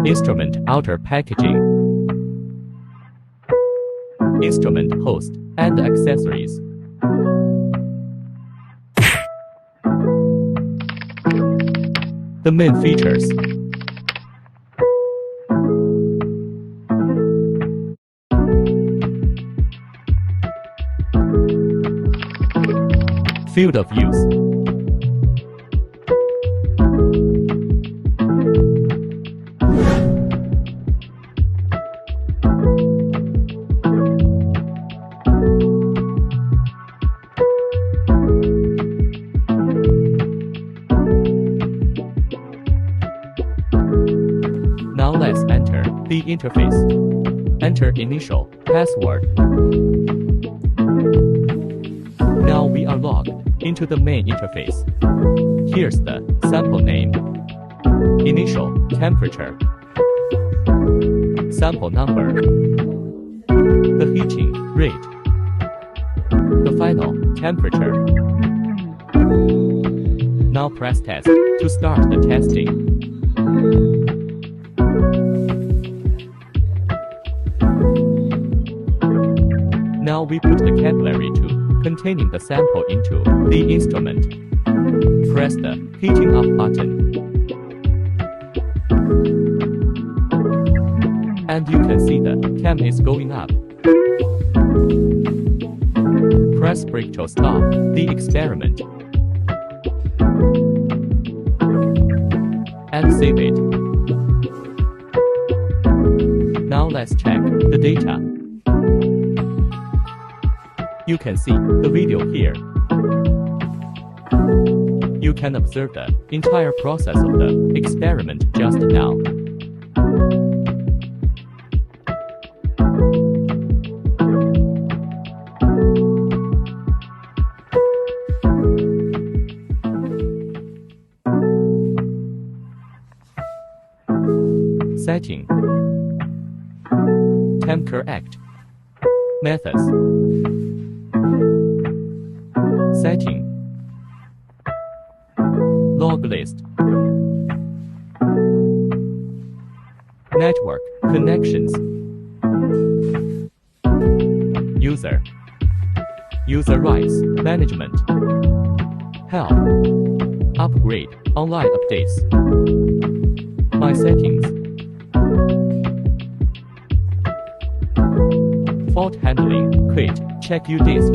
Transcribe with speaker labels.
Speaker 1: Instrument outer packaging. Instrument host and accessories. The main features. Field of use. Now let's enter the interface. Enter initial password. Now we are logged into the main interface. Here's the sample name, initial temperature, sample number, the heating rate, the final temperature. Now press test to start the testing. Now we put the capillary tube containing the sample into the instrument. Press the heating up button. And you can see the cam is going up. Press brake to stop the experiment. And save it. Now let's check the data. You can see the video here. You can observe the entire process of the experiment just now. Setting. Temp correct. Methods. Setting. Log list. Network connections. User. User rights management. Help. Upgrade online updates. My settings. Fault handling. Quit. Check your disk.